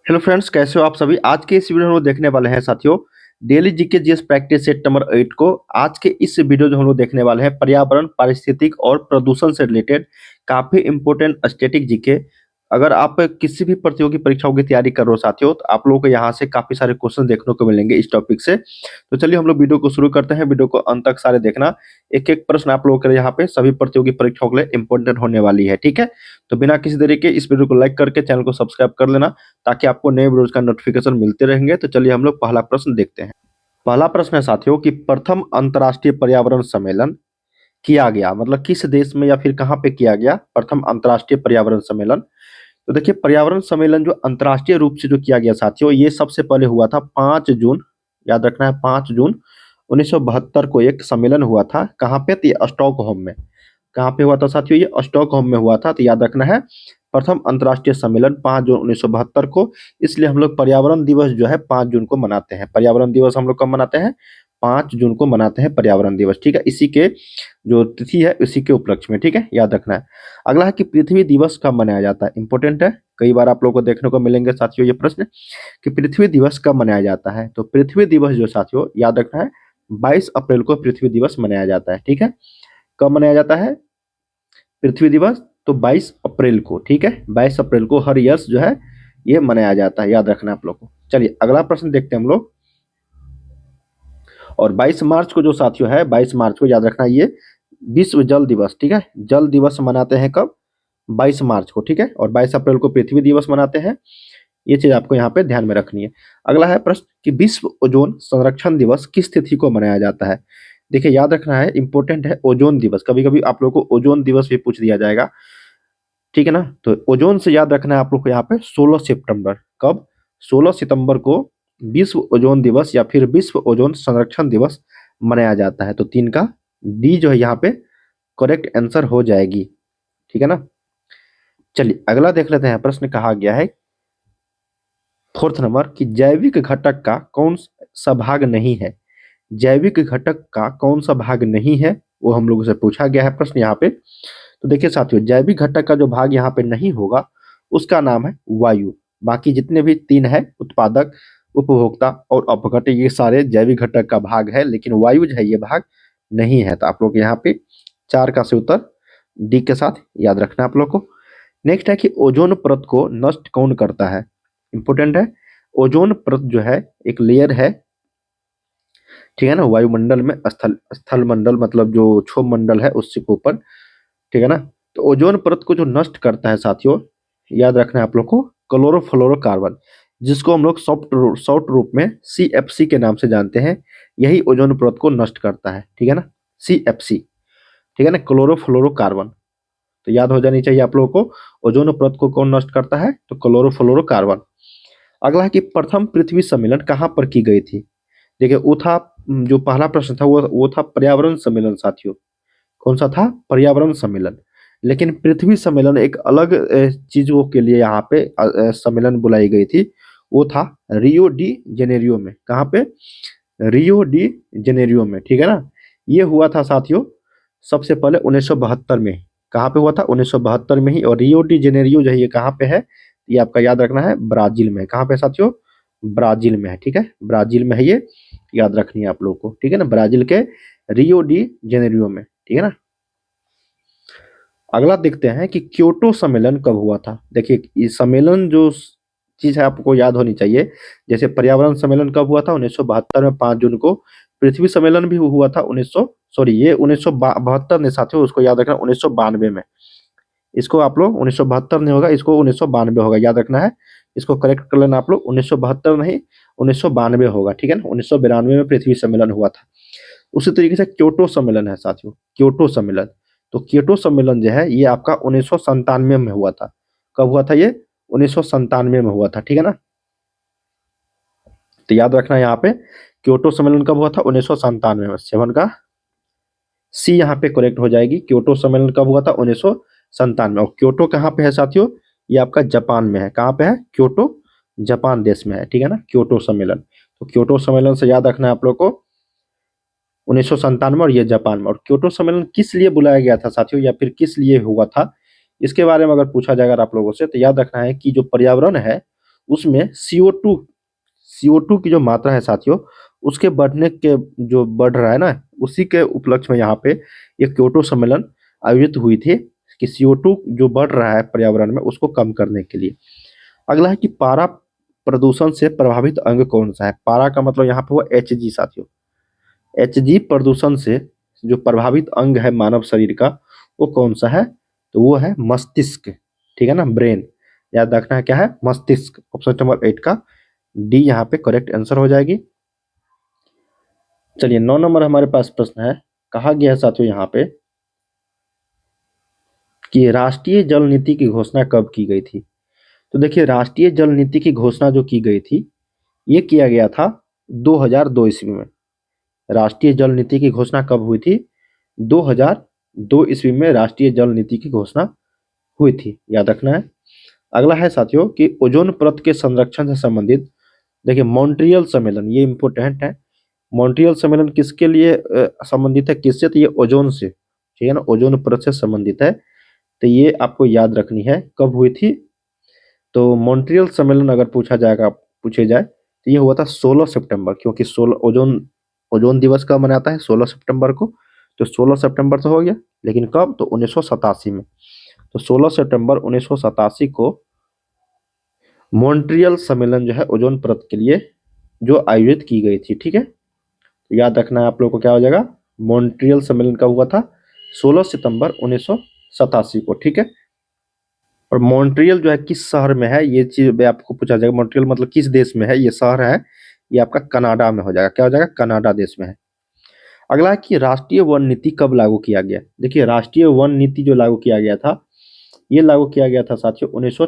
Hello friends, कैसे हो आप सभी। आज के इस वीडियो में हम लोग देखने वाले हैं साथियों daily GK GS practice set number 8 को। आज के इस वीडियो जो हम लोग देखने वाले हैं पर्यावरण, पारिस्थितिक और प्रदूषण से रिलेटेड काफी इंपॉर्टेंट स्टैटिक जीके। अगर आप किसी भी प्रतियोगी परीक्षाओं की तैयारी कर रहे हो साथियों, तो आप लोगों को यहाँ से काफी सारे क्वेश्चन देखने को मिलेंगे इस टॉपिक से। तो चलिए हम लोग वीडियो को शुरू करते हैं। वीडियो को अंत तक सारे देखना। एक एक प्रश्न आप लोगों के लिए यहाँ पे सभी प्रतियोगी परीक्षाओं के लिए इंपॉर्टेंट होने वाली है, ठीक है। तो बिना किसी देरी के इस वीडियो को लाइक करके चैनल को सब्सक्राइब कर लेना, ताकि आपको नए वीडियोज का नोटिफिकेशन मिलते रहेंगे। तो चलिए हम लोग पहला प्रश्न देखते हैं। पहला प्रश्न है साथियों कि प्रथम अंतर्राष्ट्रीय पर्यावरण सम्मेलन किया गया, मतलब किस देश में या फिर कहाँ पे किया गया प्रथम अंतर्राष्ट्रीय पर्यावरण सम्मेलन। तो देखिए, पर्यावरण सम्मेलन जो अंतर्राष्ट्रीय रूप से जो किया गया साथियों, ये सबसे पहले हुआ था 5 जून, याद रखना है 5 जून 1972 को एक सम्मेलन हुआ था। कहाँ पे? तो ये स्टॉकहोम में। कहाँ पे हुआ था साथियों? ये स्टॉकहोम में हुआ था। तो याद रखना है प्रथम अंतर्राष्ट्रीय सम्मेलन 5 जून 1972 को। इसलिए हम लोग पर्यावरण दिवस जो है 5 जून को मनाते हैं। पर्यावरण दिवस हम लोग कब मनाते हैं? 5 जून को मनाते हैं पर्यावरण दिवस, ठीक है। इसी के जो तिथि है इसी के उपलक्ष्य में, ठीक है, याद रखना है। अगला है कि पृथ्वी दिवस कब मनाया जाता है। इंपॉर्टेंट है, कई बार आप लोगों को देखने को मिलेंगे साथियों ये प्रश्न कि पृथ्वी दिवस कब मनाया जाता है। तो पृथ्वी दिवस जो साथियों याद रखना है 22 अप्रैल को पृथ्वी दिवस मनाया जाता है, ठीक है। कब मनाया जाता है पृथ्वी दिवस? तो 22 अप्रैल को, ठीक है। 22 अप्रैल को हर ईयर्स जो है ये मनाया जाता है, याद रखना आप लोग को। चलिए अगला प्रश्न देखते हैं हम लोग। और 22 मार्च को जो साथियों है, 22 मार्च को याद रखना ये विश्व जल दिवस, ठीक है। जल दिवस मनाते हैं कब? 22 मार्च को, ठीक है। और 22 अप्रैल को पृथ्वी दिवस मनाते हैं। ये चीज आपको यहाँ पे ध्यान में रखनी है। अगला है प्रश्न कि विश्व ओजोन संरक्षण दिवस किस तिथि को मनाया जाता है। देखिए याद रखना है, इंपॉर्टेंट है ओजोन दिवस। कभी कभी आप लोगों को ओजोन दिवस भी पूछ दिया जाएगा, ठीक है ना। तो ओजोन से याद रखना है आप लोग को यहाँ पे 16 सितंबर। कब? 16 सितंबर को विश्व ओजोन दिवस या फिर विश्व ओजोन संरक्षण दिवस मनाया जाता है। तो 3 का डी जो है यहाँ पे करेक्ट आंसर हो जाएगी, ठीक है ना। चलिए अगला देख लेते हैं। प्रश्न कहा गया है 4th नंबर कि जैविक घटक का कौन सा भाग नहीं है। जैविक घटक का कौन सा भाग नहीं है, वो हम लोगों से पूछा गया है प्रश्न यहाँ पे। तो देखिए साथियों, जैविक घटक का जो भाग यहाँ पे नहीं होगा उसका नाम है वायु। बाकी जितने भी 3 है, उत्पादक, उपभोक्ता और अपघटक, ये सारे जैविक घटक का भाग है, लेकिन वायु जो है ये भाग नहीं है। तो आप लोग यहाँ पे 4 का से उत्तर डी के साथ याद रखना आप लोग को। नेक्स्ट है कि ओजोन परत को नष्ट कौन करता है। इंपोर्टेंट है, ओजोन परत जो है एक लेयर है, ठीक है ना, वायुमंडल में, स्थल मंडल मतलब जो क्षोभ मंडल है उससे ऊपर, ठीक है ना। तो ओजोन परत को जो नष्ट करता है साथियों, याद रखना है आप लोग को क्लोरोफ्लोरोकार्बन, जिसको हम लोग शॉर्ट रूप में CFC के नाम से जानते हैं। यही ओजोन परत को नष्ट करता है, ठीक है ना, CFC, ठीक है ना, क्लोरोफ्लोरोकार्बन। तो याद हो जानी चाहिए आप लोगों को, ओजोन परत को कौन नष्ट करता है? तो क्लोरोफ्लोरोकार्बन। अगला है कि प्रथम पृथ्वी सम्मेलन कहाँ पर की गई थी। देखिए वो था, जो पहला प्रश्न था वो था पर्यावरण सम्मेलन साथियों। कौन सा था? पर्यावरण सम्मेलन। लेकिन पृथ्वी सम्मेलन एक अलग चीजों के लिए यहाँ पे सम्मेलन बुलाई गई थी। वो था रियो डी जेनेरियो में। कहाँ पे? रियो डी जेनेरियो में, ठीक है ना। ये हुआ था साथियों सबसे पहले 1972 में। कहाँ पे हुआ था? 1972 में ही। और रियो डी जेनेरियो जो है ये कहाँ पे है? ये आपका याद रखना है ब्राजील में। कहाँ पे साथियों? ब्राजील में है, ठीक है, ब्राजील में है ये, याद रखनी है आप लोग को, ठीक है ना, ब्राजील के रियो डी जेनेरियो में, ठीक है ना। अगला देखते हैं कि क्योटो सम्मेलन कब हुआ था। देखिए ये सम्मेलन जो चीज है आपको याद होनी चाहिए। जैसे पर्यावरण सम्मेलन कब हुआ था? 1972 में 5 जून को। पृथ्वी सम्मेलन भी हुआ था 1900, सॉरी ये 1972 ने साथियों, उसको याद रखना 1992 में। इसको आप लोग 1972 नहीं होगा, इसको 1992 होगा, याद रखना है। इसको करेक्ट कर लेना आप लोग, 1972 नहीं 1992 होगा, ठीक है ना। 1992 में पृथ्वी सम्मेलन हुआ था। उसी तरीके से क्योटो सम्मेलन है साथियों, क्योटो सम्मेलन। तो क्योटो सम्मेलन जो है ये आपका 1997 में हुआ था। कब हुआ था ये? 1997 में हुआ था, ठीक है ना। तो याद रखना यहाँ पे क्योटो सम्मेलन कब हुआ था? 1997 में। 7 का सी यहाँ पे करेक्ट हो जाएगी। क्योटो सम्मेलन कब हुआ था? 1997 में। और क्योटो कहाँ पे है साथियों? ये आपका जापान में है। कहाँ पे है? क्योटो जापान देश में है, ठीक है ना, क्योटो सम्मेलन। तो क्योटो सम्मेलन से याद रखना है आप लोग को 1997 और ये जापान में। और क्योटो सम्मेलन किस लिए बुलाया गया था साथियों, या फिर किस लिए हुआ था, इसके बारे में अगर पूछा जाएगा आप लोगों से, तो याद रखना है कि जो पर्यावरण है उसमें CO2 की जो मात्रा है साथियों, उसके बढ़ने के जो बढ़ रहा है ना, उसी के उपलक्ष्य में यहाँ पे एक क्योटो सम्मेलन आयोजित हुई थी कि CO2 जो बढ़ रहा है पर्यावरण में उसको कम करने के लिए। अगला है कि पारा प्रदूषण से प्रभावित अंग कौन सा है? पारा का मतलब यहाँ पे हुआ Hg साथियों। Hg प्रदूषण से जो प्रभावित अंग है मानव शरीर का, वो कौन सा है? तो वो है मस्तिष्क, ठीक है ना, ब्रेन। याद रखना है क्या है? मस्तिष्क। ऑप्शन नंबर 8 का डी यहाँ पे करेक्ट आंसर हो जाएगी। चलिए 9 नंबर हमारे पास प्रश्न है, कहा गया है साथियों यहाँ पे कि राष्ट्रीय जल नीति की घोषणा कब की गई थी? तो देखिए, राष्ट्रीय जल नीति की घोषणा जो की गई थी, ये किया गया था 2002 ईस्वी में। राष्ट्रीय जल नीति की घोषणा कब हुई थी? 2002 ईस्वी में राष्ट्रीय जल नीति की घोषणा हुई थी, याद रखना है। अगला है साथियों कि ओजोन परत के संरक्षण से संबंधित, देखिए मॉन्ट्रियल सम्मेलन, ये इंपॉर्टेंट है। मॉन्ट्रियल सम्मेलन किसके लिए संबंधित है? किससे? तो ये ओजोन से, ठीक है ना, ओजोन परत से संबंधित है। तो ये आपको याद रखनी है, कब हुई थी। तो मॉन्ट्रियल सम्मेलन अगर पूछे जाए तो ये हुआ था 16 सितंबर, क्योंकि 16 ओजोन ओजोन दिवस कब मनाता है? 16 सितंबर को। तो 16 सितंबर तो हो गया, लेकिन कब? तो 1987 में। तो 16 सितंबर 1987 को मॉन्ट्रियल सम्मेलन जो है ओजोन परत के लिए जो आयोजित की गई थी, ठीक है। तो याद रखना है आप लोगों को, क्या हो जाएगा? मॉन्ट्रियल सम्मेलन कब हुआ था? 16 सितंबर 1987 को, ठीक है। और मॉन्ट्रियल जो है किस शहर में है, ये चीज भी आपको पूछा जाएगा। मॉन्ट्रियल मतलब किस देश में है? ये शहर है, ये आपका कनाडा में हो जाएगा। क्या हो जाएगा? कनाडा देश में है। अगला है कि राष्ट्रीय वन नीति कब लागू किया गया? देखिए, राष्ट्रीय वन नीति जो लागू किया गया था, ये लागू किया गया था साथियों 1900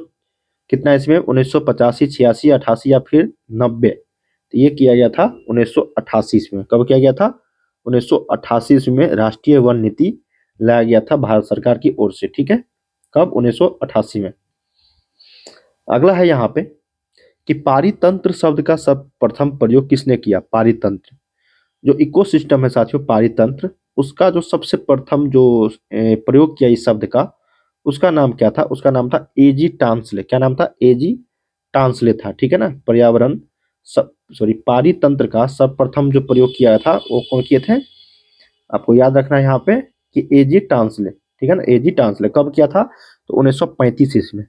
कितना इसमें? 1985, 86, 88 या फिर 90। तो ये किया गया था 1988 में। कब किया गया था? 1988 में राष्ट्रीय वन नीति लाया गया था भारत सरकार की ओर से, ठीक है। कब? 1988 में। अगला है यहाँ पे कि पारितंत्र शब्द का सर्वप्रथम प्रयोग किसने किया? पारितंत्र जो इकोसिस्टम है साथियों, पारितंत्र, उसका जो सबसे प्रथम जो प्रयोग किया इस शब्द का, उसका नाम क्या था? उसका नाम था एजी टांसले। क्या नाम था? एजी टांसले था, ठीक है ना। पर्यावरण पारितंत्र का सर्वप्रथम जो प्रयोग किया था वो कौन किए थे? आपको याद रखना है यहाँ पे कि एजी टांसले, ठीक है ना। एजी टांसले कब किया था? तो 1935 ईस्वी में।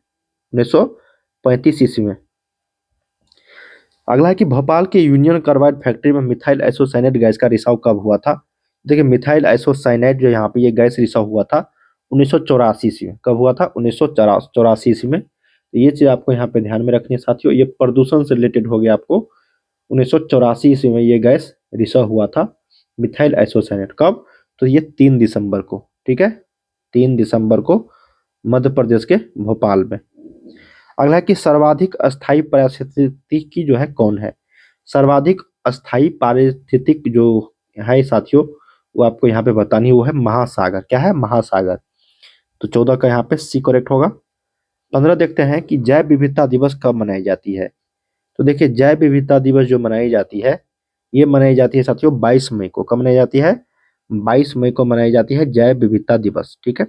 1935 ईस्वी में। अगला है कि भोपाल के यूनियन कार्बाइड फैक्ट्री में मिथाइल आइसोसाइनेट गैस का रिसाव कब हुआ था? देखिए, मिथाइल आइसोसाइनेट जो यहाँ पे ये गैस रिसाव हुआ था 1984 ईस्वी में। कब हुआ था? 1984 ईस्वी में। तो ये चीज आपको यहाँ पे ध्यान में रखनी है साथियों, ये प्रदूषण से रिलेटेड हो गया आपको। 1984 ईस्वी में ये गैस रिसाव हुआ था, मिथाइल आइसोसाइनेट। कब? तो ये 3 दिसंबर को, ठीक है, 3 दिसंबर को मध्य प्रदेश के भोपाल में। अगला है कि सर्वाधिक अस्थायी पारिस्थितिकी जो है कौन है? सर्वाधिक अस्थायी पारिस्थितिक जो है साथियों, वो आपको यहाँ पे बतानी है, वो है महासागर। क्या है? महासागर। तो 14 का यहाँ पे सी करेक्ट होगा। 15 देखते हैं कि जैव विविधता दिवस कब मनाई जाती है? तो देखिए, जैव विविधता दिवस जो मनाई जाती है, ये मनाई जाती है साथियों 22 मई को। कब मनाई जाती है? 22 मई को मनाई जाती है जैव विविधता दिवस, ठीक है।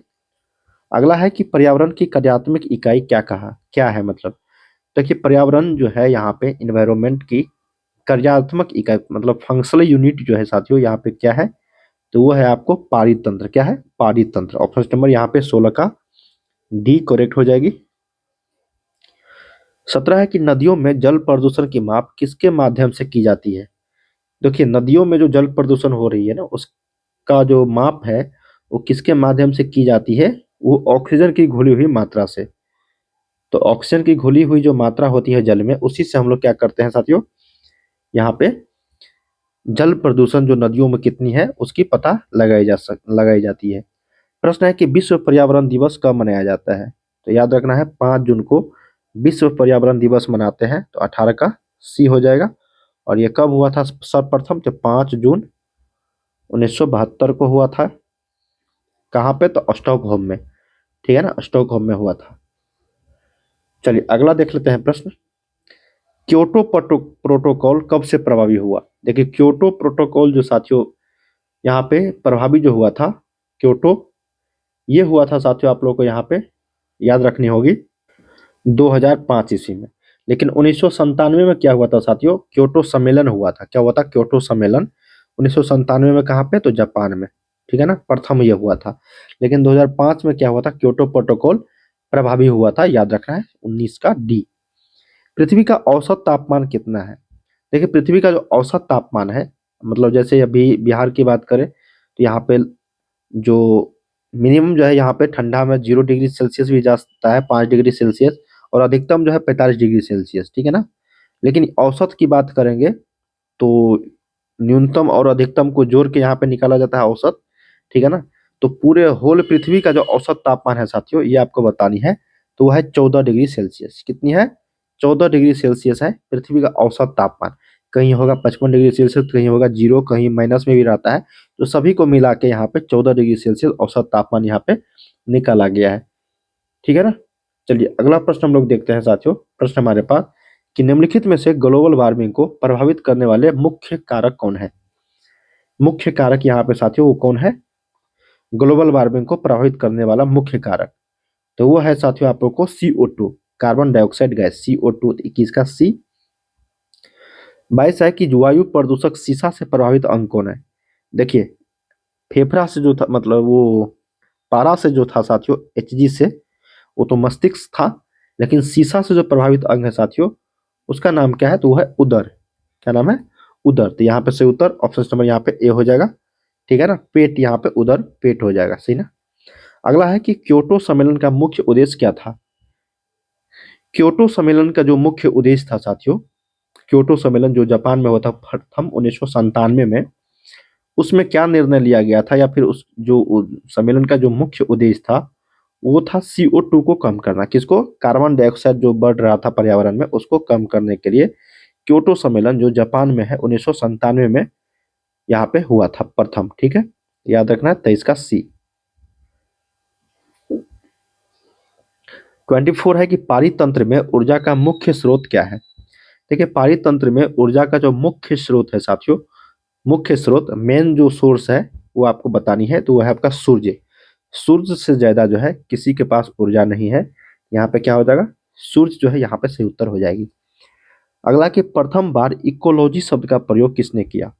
अगला है कि पर्यावरण की कार्यात्मक इकाई क्या है मतलब? देखिए, पर्यावरण जो है यहाँ पे इन्वायरमेंट की कार्यात्मक इकाई मतलब फंक्शनल यूनिट जो है साथियों, यहाँ पे क्या है? तो वो है आपको पारितंत्र। क्या है? पारितंत्र। ऑप्शन नंबर यहाँ पे 16 का डी करेक्ट हो जाएगी। 17 है कि नदियों में जल प्रदूषण की माप किसके माध्यम से की जाती है? देखिए, नदियों में जो जल प्रदूषण हो रही है ना, उसका जो माप है वो किसके माध्यम से की जाती है? वो ऑक्सीजन की घुली हुई मात्रा से। तो ऑक्सीजन की घुली हुई जो मात्रा होती है जल में, उसी से हम लोग क्या करते हैं साथियों, यहाँ पे जल प्रदूषण जो नदियों में कितनी है उसकी पता लगाई जाती है। प्रश्न है कि विश्व पर्यावरण दिवस कब मनाया जाता है? तो याद रखना है 5 जून को विश्व पर्यावरण दिवस मनाते हैं। तो 18 का सी हो जाएगा। और ये कब हुआ था सर्वप्रथम? तो 5 जून 1972 को हुआ था। कहाँ पे? तो स्टॉकहोम में, ठीक है ना, स्टॉकहोम में हुआ था। चलिए अगला देख लेते हैं प्रश्न। क्योटो प्रोटोकॉल कब से प्रभावी हुआ? देखिए, क्योटो प्रोटोकॉल जो साथियों यहाँ पे प्रभावी जो हुआ था, क्योटो, ये हुआ था साथियों, आप लोगों को यहाँ पे याद रखनी होगी 2005 ईस्वी में। लेकिन 1997 में क्या हुआ था साथियों, क्योटो सम्मेलन हुआ था। क्या हुआ था, क्योटो सम्मेलन 1997 में, कहाँ पे, तो जापान में, ठीक है ना, प्रथम ये हुआ था। लेकिन 2005 में क्या हुआ था, क्योटो प्रोटोकॉल प्रभावी हुआ था, याद रखना है 19 का डी। पृथ्वी का औसत तापमान कितना है। देखिए पृथ्वी का जो औसत तापमान है, मतलब जैसे अभी बिहार की बात करें तो यहाँ पे जो मिनिमम जो है, यहाँ पे ठंडा में 0 डिग्री सेल्सियस भी जा सकता है, 5 डिग्री सेल्सियस, और अधिकतम जो है 45 डिग्री सेल्सियस, ठीक है ना। लेकिन औसत की बात करेंगे तो न्यूनतम और अधिकतम को जोड़ के यहाँ पे निकाला जाता है औसत, ठीक है ना। तो पूरे होल पृथ्वी का जो औसत तापमान है साथियों, ये आपको बतानी है, तो वह है 14 डिग्री सेल्सियस। कितनी है, 14 डिग्री सेल्सियस है पृथ्वी का औसत तापमान। कहीं होगा 55 डिग्री सेल्सियस, कहीं होगा जीरो, कहीं माइनस में भी रहता है। तो सभी को मिला के यहाँ पे 14 डिग्री सेल्सियस औसत तापमान यहाँ पे निकाला गया है, ठीक है ना। चलिए अगला प्रश्न हम लोग देखते हैं साथियों। प्रश्न हमारे पास कि निम्नलिखित में से ग्लोबल वार्मिंग को प्रभावित करने वाले मुख्य कारक कौन है। मुख्य कारक यहाँ पे साथियों वो कौन है, ग्लोबल वार्मिंग को प्रभावित करने वाला मुख्य कारक, तो वो है साथियों आप लोग को CO2, carbon dioxide gas, CO2। 21 का सी। 22 है कि वायु प्रदूषक सीसा से प्रभावित अंग कौन है। देखिए फेफड़ा से जो था, मतलब वो पारा से जो था साथियों, Hg से, वो तो मस्तिष्क था। लेकिन सीसा से जो प्रभावित अंग है साथियों, उसका नाम क्या है, तो वो है उदर। क्या नाम है, उदर। तो यहाँ पे से उत्तर ऑप्शन नंबर यहाँ पे ए हो जाएगा, ठीक है ना। पेट, यहाँ पे उदर पेट हो जाएगा, सही ना। अगला है कि क्योटो सम्मेलन का मुख्य उद्देश्य क्या था। क्योटो सम्मेलन का जो मुख्य उद्देश्य था साथियों, क्योटो सम्मेलन जो जापान में हुआ था प्रथम 1997 में, उसमें क्या निर्णय लिया गया था, या फिर उस जो सम्मेलन का जो मुख्य उद्देश्य था, वो था CO2 को कम करना। किसको, कार्बन डाइऑक्साइड जो बढ़ रहा था पर्यावरण में, उसको कम करने के लिए क्योटो सम्मेलन जो जापान में है 1997 में यहाँ पे हुआ था प्रथम, ठीक है। याद रखना है 23 का सी। 24 है कि पारितंत्र में ऊर्जा का मुख्य स्रोत क्या है। देखिए पारितंत्र में ऊर्जा का जो मुख्य स्रोत है साथियों, मुख्य स्रोत मेन जो सोर्स है वो आपको बतानी है, तो वो है आपका सूर्य। सूर्य से ज्यादा जो है किसी के पास ऊर्जा नहीं है। यहाँ पे क्या हो जाएगा, सूर्य जो है यहाँ पे सही उत्तर हो जाएगी। अगला कि प्रथम बार इकोलॉजी शब्द का प्रयोग किसने किया।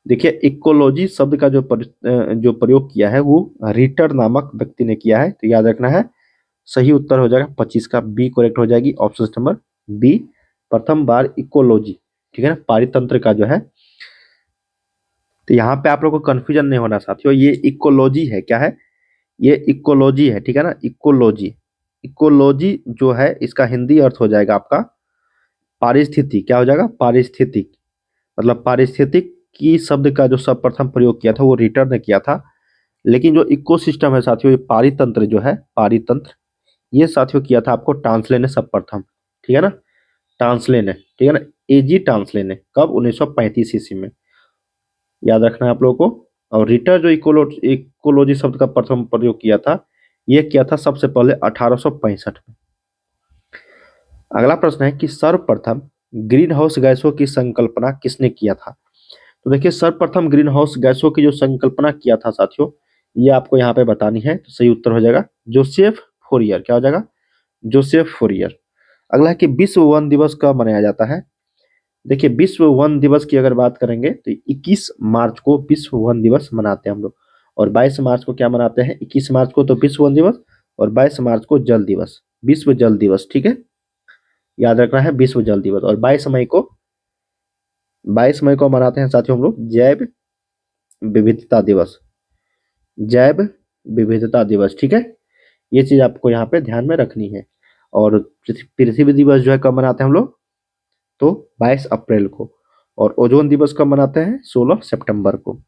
देखिए इकोलॉजी शब्द का जो प्रयोग किया है वो रिटर नामक व्यक्ति ने किया है, तो याद रखना है। सही उत्तर हो जाएगा 25 का बी करेक्ट हो जाएगी, ऑप्शन नंबर बी। प्रथम बार इकोलॉजी, ठीक है ना, पारितंत्र का जो है। तो यहाँ पे आप लोग को कंफ्यूजन नहीं होना साथियों, ये इकोलॉजी है, क्या है, ये इकोलॉजी है, ठीक है ना। इकोलॉजी, इकोलॉजी जो है इसका हिंदी अर्थ हो जाएगा आपका पारिस्थिति। क्या हो जाएगा, पारिस्थितिक। मतलब पारिस्थितिक की शब्द का जो सर्वप्रथम प्रयोग किया था वो रिटर ने किया था। लेकिन जो इकोसिस्टम है साथियों, ये पारितंत्र जो है, पारितंत्र, ये साथियों किया था आपको टांसले ने सर्वप्रथम, ठीक है ना। टांसले ने, ठीक है ना, AG टांसले ने, कब, 1935 ईस्वी में। याद रखना है आप लोगों को। और रिटर जो इकोलॉजी शब्द का प्रथम प्रयोग किया था, ये किया था सबसे पहले 1865 में। अगला प्रश्न है कि सर्वप्रथम ग्रीन हाउस गैसों की संकल्पना किसने किया था। तो देखिए सर्वप्रथम ग्रीन हाउस गैसों की जो संकल्पना किया था साथियों, ये आपको यहाँ पे बतानी है, तो सही उत्तर हो जाएगा जोसेफ फोरियर। क्या हो जाएगा, जोसेफ फोरियर। अगला है कि विश्व वन दिवस कब मनाया जाता है। देखिए विश्व वन दिवस की अगर बात करेंगे तो 21 मार्च को विश्व वन दिवस मनाते हैं हम लोग। और 22 मार्च को क्या मनाते हैं, 21 मार्च को तो विश्व वन दिवस, और 22 मार्च को जल दिवस, विश्व जल दिवस, ठीक है। याद रखना है विश्व जल दिवस। और 22 मई को मनाते हैं साथियों हम लोग जैव विविधता दिवस, जैव विविधता दिवस, ठीक है। ये चीज आपको यहाँ पे ध्यान में रखनी है। और पृथ्वी दिवस जो है कब मनाते हैं हम लोग, तो 22 अप्रैल को। और ओजोन दिवस कब मनाते हैं, 16 सितंबर को।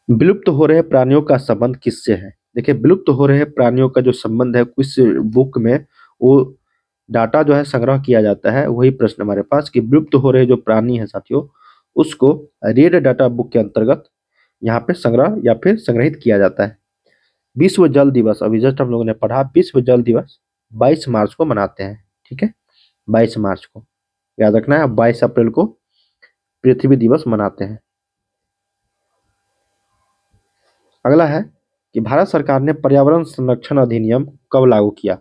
विलुप्त हो रहे प्राणियों का संबंध किससे है। देखिए विलुप्त हो रहे प्राणियों का जो संबंध है किस बुक में, वो डाटा जो है संग्रह किया जाता है। वही प्रश्न हमारे पास कि विलुप्त हो रहे जो प्राणी है साथियों, उसको रेड डाटा बुक के अंतर्गत यहाँ पे संग्रह या फिर संग्रहित किया जाता है। विश्व जल दिवस, अभी जस्ट हम लोगों ने पढ़ा, विश्व जल दिवस 22 मार्च को मनाते हैं, ठीक है, 22 मार्च को। याद रखना है 22 अप्रैल को पृथ्वी दिवस मनाते हैं। अगला है कि भारत सरकार ने पर्यावरण संरक्षण अधिनियम कब लागू किया।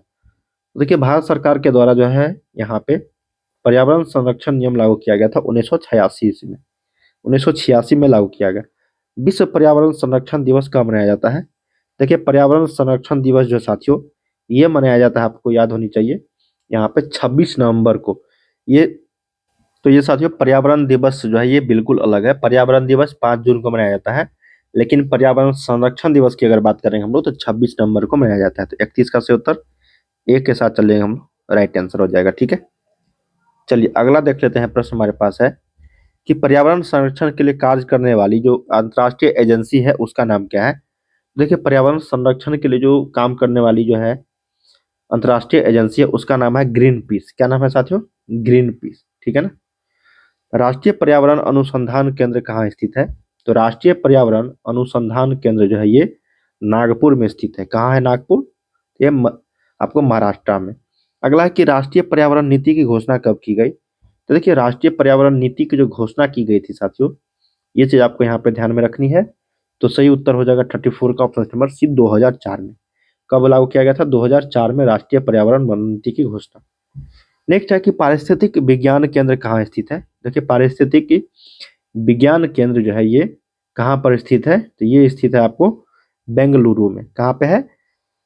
देखिए भारत सरकार के द्वारा जो है यहाँ पे पर्यावरण संरक्षण नियम लागू किया गया था 1986 ईस्वी में। 1986 में लागू किया गया। विश्व पर्यावरण संरक्षण दिवस कब मनाया जाता है? देखिए पर्यावरण संरक्षण दिवस जो साथियों ये मनाया जाता है, आपको याद होनी चाहिए, यहाँ पे 26 नवंबर को। ये तो ये साथियों पर्यावरण दिवस जो है ये बिल्कुल अलग है। पर्यावरण दिवस 5 जून को मनाया जाता है, लेकिन पर्यावरण संरक्षण दिवस की अगर बात करें हम लोग तो 26 नवंबर को मनाया जाता है। तो 31 का सही उत्तर एक के साथ चलेंगे हम, राइट आंसर हो जाएगा। ठीक है, चलिए अगला देख लेते हैं। प्रश्न हमारे पास है कि पर्यावरण संरक्षण के लिए कार्य करने वाली जो अंतर्राष्ट्रीय एजेंसी है उसका नाम क्या है? देखिए पर्यावरण संरक्षण के लिए जो काम करने वाली जो है अंतर्राष्ट्रीय एजेंसी है उसका नाम है ग्रीन पीस। क्या नाम है साथियों? Green peas. ठीक है ना। राष्ट्रीय पर्यावरण अनुसंधान केंद्र कहाँ स्थित है? तो राष्ट्रीय पर्यावरण अनुसंधान केंद्र जो है ये नागपुर में स्थित है। कहाँ है नागपुर? ये आपको महाराष्ट्र में। अगला है कि राष्ट्रीय पर्यावरण नीति की घोषणा कब की गई? तो देखिए राष्ट्रीय पर्यावरण नीति की जो घोषणा की गई थी साथियों, ये चीज आपको यहाँ पे ध्यान में रखनी है। तो सही उत्तर हो जाएगा 34 का ऑप्शन नंबर सी, 2004 में। कब लागू किया गया था? 2004 में राष्ट्रीय पर्यावरण वन नीति की घोषणा। नेक्स्ट है कि पारिस्थितिक विज्ञान केंद्र कहाँ स्थित है? देखिए पारिस्थितिक विज्ञान केंद्र जो है ये कहाँ पर स्थित है? तो ये स्थित है आपको बेंगलुरु में। कहाँ पे है?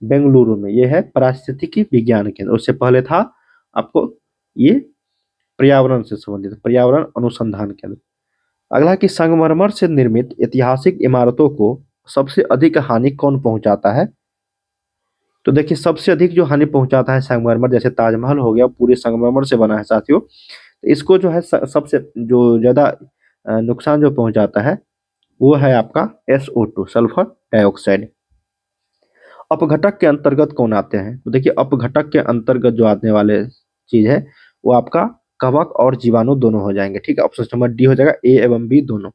बेंगलुरु में। ये है पारिस्थितिकी विज्ञान केंद्र। उससे पहले था आपको ये पर्यावरण से संबंधित पर्यावरण अनुसंधान केंद्र। अगला है कि संगमरमर से निर्मित ऐतिहासिक इमारतों को सबसे अधिक हानि कौन पहुंचाता है? तो देखिए सबसे अधिक जो हानि पहुंचाता है संगमरमर, जैसे ताजमहल हो गया पूरे संगमरमर से बना है साथियों, तो इसको जो है सबसे जो ज्यादा नुकसान जो पहुंचाता है वो है आपका SO2 सल्फर डाइऑक्साइड। अपघटक के अंतर्गत कौन आते हैं? तो देखिए अपघटक के अंतर्गत जो आने वाले चीज है वो आपका कवक और जीवाणु दोनों हो जाएंगे। ठीक है, ऑप्शन नंबर डी हो जाएगा, ए एवं बी दोनों।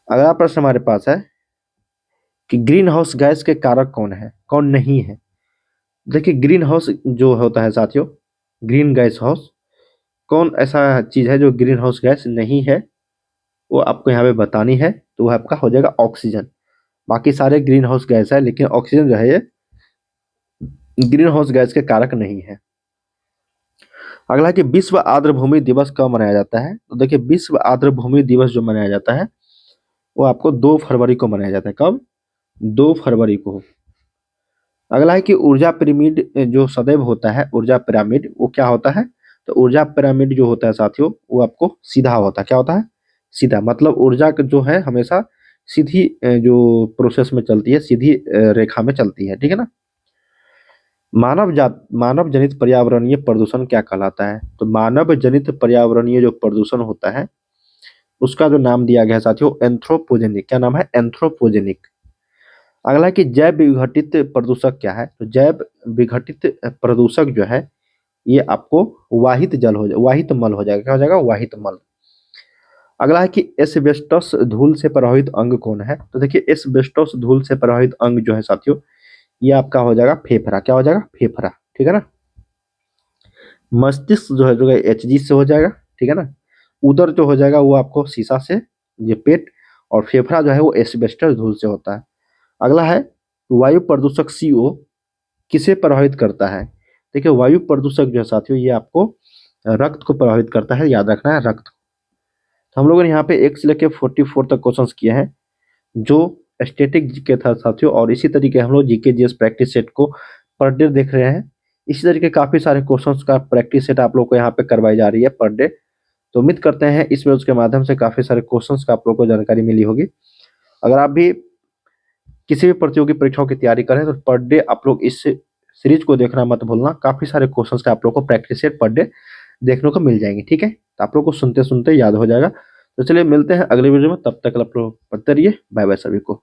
अगला प्रश्न हमारे पास है कि ग्रीन हाउस गैस के कारक कौन है, कौन नहीं है? देखिए ग्रीन हाउस जो होता है साथियों, ग्रीन गैस हाउस, कौन ऐसा चीज है जो ग्रीन हाउस गैस नहीं है वो आपको यहाँ पे बतानी है। तो वो आपका हो जाएगा ऑक्सीजन। बाकी सारे ग्रीन हाउस गैस है, लेकिन ऑक्सीजन जो है ये ग्रीन हाउस गैस के कारक नहीं है। अगला है कि विश्व आर्द्र भूमि दिवस कब मनाया जाता है? तो देखिए विश्व आर्द्र भूमि दिवस जो मनाया जाता है वो आपको 2 फरवरी को मनाया जाता है। कब? 2 फरवरी को। अगला है कि ऊर्जा पिरामिड जो सदैव होता है, ऊर्जा पिरामिड वो क्या होता है? तो ऊर्जा पिरामिड जो होता है साथियों वो आपको सीधा होता है। क्या होता है? सीधा। मतलब ऊर्जा जो है हमेशा सीधी जो प्रोसेस में चलती है, सीधी रेखा में चलती है। ठीक है ना। मानव जनित पर्यावरणीय प्रदूषण क्या कहलाता है? तो मानव जनित पर्यावरणीय जो प्रदूषण होता है उसका जो नाम दिया गया है साथियों एंथ्रोपोजेनिक। क्या नाम है? एंथ्रोपोजेनिक। अगला है कि जैव विघटित प्रदूषक क्या है? तो जैव विघटित प्रदूषक जो है ये आपको वाहित जल हो जाए, वाहित मल हो जाएगा। क्या हो जाएगा? वाहित मल। अगला है कि एस्बेस्टस धूल से प्रभावित अंग कौन है? तो देखिए एस्बेस्टस धूल से प्रभावित अंग जो है साथियों ये आपका हो जाएगा फेफड़ा। क्या हो जाएगा? फेफड़ा। ठीक है ना। मस्तिष्क जो है HG से हो जाएगा। ठीक है ना। उदर जो हो जाएगा वो आपको शीशा से, ये पेट, और फेफड़ा जो है वो एस्बेस्टस धूल से होता है। अगला है वायु प्रदूषक CO किसे प्रभावित करता है? देखिए वायु प्रदूषक जो है साथियों ये आपको रक्त को प्रभावित करता है, याद रखना है रक्त। तो हम लोगों ने यहाँ पे 1 से लेकर 44 तक क्वेश्चंस किए हैं जो स्टैटिक जीके था साथियों, और इसी तरीके हम लोग जीके जीएस प्रैक्टिस सेट को पर डे देख रहे हैं। इसी तरीके काफी सारे क्वेश्चंस का प्रैक्टिस सेट आप लोग को यहाँ पे करवाई जा रही है पर डे। तो उम्मीद करते हैं इस वीडियो के माध्यम से काफी सारे क्वेश्चंस का आप लोग को जानकारी मिली होगी। अगर आप भी किसी भी प्रतियोगी परीक्षाओं की तैयारी करें तो पर डे आप लोग इस सीरीज को देखना मत भूलना। काफी सारे क्वेश्चंस का आप लोग को प्रैक्टिस सेट पर डे देखने को मिल जाएंगे। ठीक है, तो आप लोग को सुनते सुनते याद हो जाएगा। तो चलिए मिलते हैं अगले वीडियो में, तब तक आप लोग पढ़ते रहिए। बाय बाय सभी को।